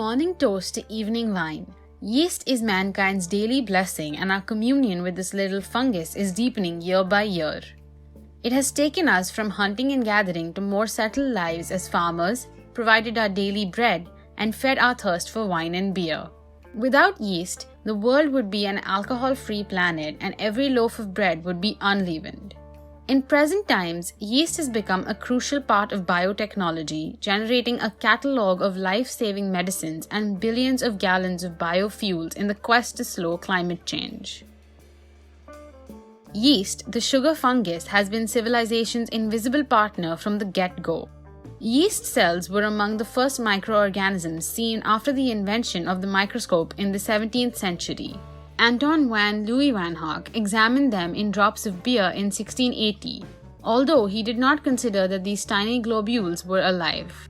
morning toast to evening wine, yeast is mankind's daily blessing, and our communion with this little fungus is deepening year by year. It has taken us from hunting and gathering to more settled lives as farmers, provided our daily bread, and fed our thirst for wine and beer. Without yeast, the world would be an alcohol-free planet and every loaf of bread would be unleavened. In present times, yeast has become a crucial part of biotechnology, generating a catalogue of life-saving medicines and billions of gallons of biofuels in the quest to slow climate change. Yeast, the sugar fungus, has been civilization's invisible partner from the get-go. Yeast cells were among the first microorganisms seen after the invention of the microscope in the 17th century. Anton Van Leeuwenhoek examined them in drops of beer in 1680, although he did not consider that these tiny globules were alive.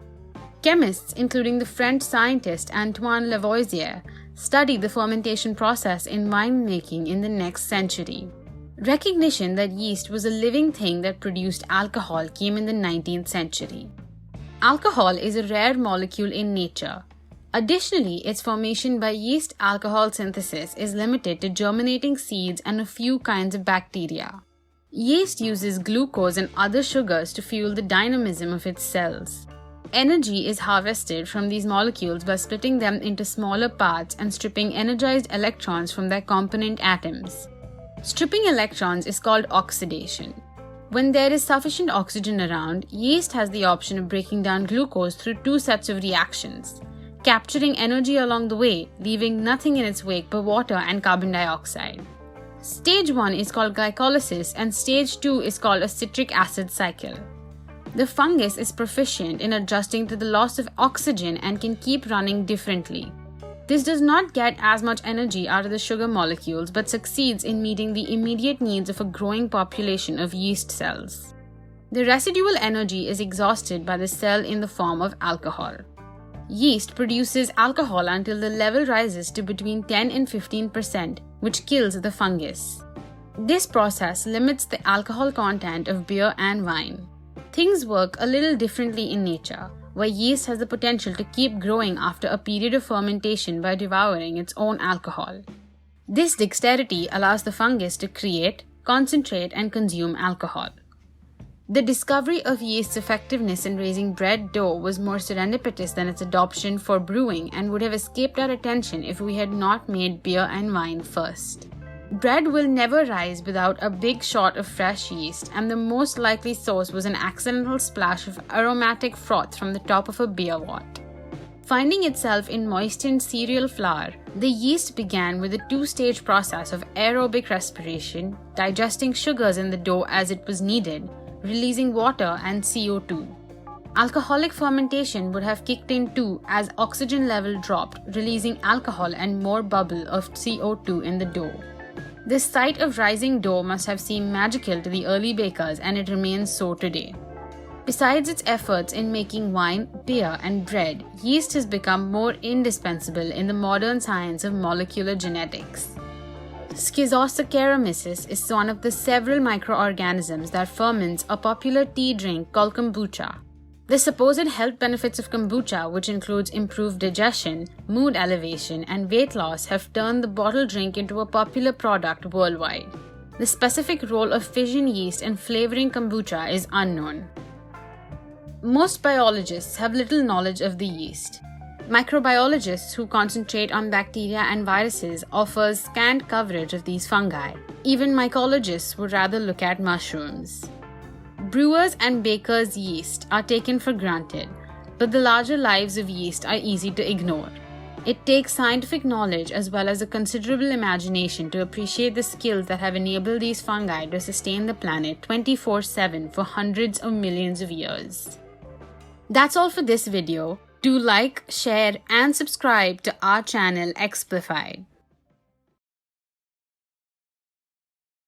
Chemists, including the French scientist Antoine Lavoisier, studied the fermentation process in winemaking in the next century. Recognition that yeast was a living thing that produced alcohol came in the 19th century. Alcohol is a rare molecule in nature. Additionally, its formation by yeast alcohol synthesis is limited to germinating seeds and a few kinds of bacteria. Yeast uses glucose and other sugars to fuel the dynamism of its cells. Energy is harvested from these molecules by splitting them into smaller parts and stripping energized electrons from their component atoms. Stripping electrons is called oxidation. When there is sufficient oxygen around, yeast has the option of breaking down glucose through two sets of reactions, capturing energy along the way, leaving nothing in its wake but water and carbon dioxide. Stage 1 is called glycolysis and stage 2 is called a citric acid cycle. The fungus is proficient in adjusting to the loss of oxygen and can keep running differently. This does not get as much energy out of the sugar molecules but succeeds in meeting the immediate needs of a growing population of yeast cells. The residual energy is exhausted by the cell in the form of alcohol. Yeast produces alcohol until the level rises to between 10 and 15%, which kills the fungus. This process limits the alcohol content of beer and wine. Things work a little differently in nature, where yeast has the potential to keep growing after a period of fermentation by devouring its own alcohol. This dexterity allows the fungus to create, concentrate, and consume alcohol. The discovery of yeast's effectiveness in raising bread dough was more serendipitous than its adoption for brewing and would have escaped our attention if we had not made beer and wine first. Bread will never rise without a big shot of fresh yeast, and the most likely source was an accidental splash of aromatic froth from the top of a beer vat. Finding itself in moistened cereal flour, the yeast began with a two-stage process of aerobic respiration, digesting sugars in the dough as it was needed, releasing water and CO2. Alcoholic fermentation would have kicked in too as oxygen level dropped, releasing alcohol and more bubble of CO2 in the dough. This sight of rising dough must have seemed magical to the early bakers, and it remains so today. Besides its efforts in making wine, beer, and bread, yeast has become more indispensable in the modern science of molecular genetics. Schizosaccharomyces is one of the several microorganisms that ferments a popular tea drink called kombucha. The supposed health benefits of kombucha, which includes improved digestion, mood elevation, and weight loss, have turned the bottled drink into a popular product worldwide. The specific role of fission yeast in flavoring kombucha is unknown. Most biologists have little knowledge of the yeast. Microbiologists who concentrate on bacteria and viruses offer scant coverage of these fungi. Even mycologists would rather look at mushrooms. Brewers' and bakers' yeast are taken for granted, but the larger lives of yeast are easy to ignore. It takes scientific knowledge as well as a considerable imagination to appreciate the skills that have enabled these fungi to sustain the planet 24/7 for hundreds of millions of years. That's all for this video. Do like, share, and subscribe to our channel Explified.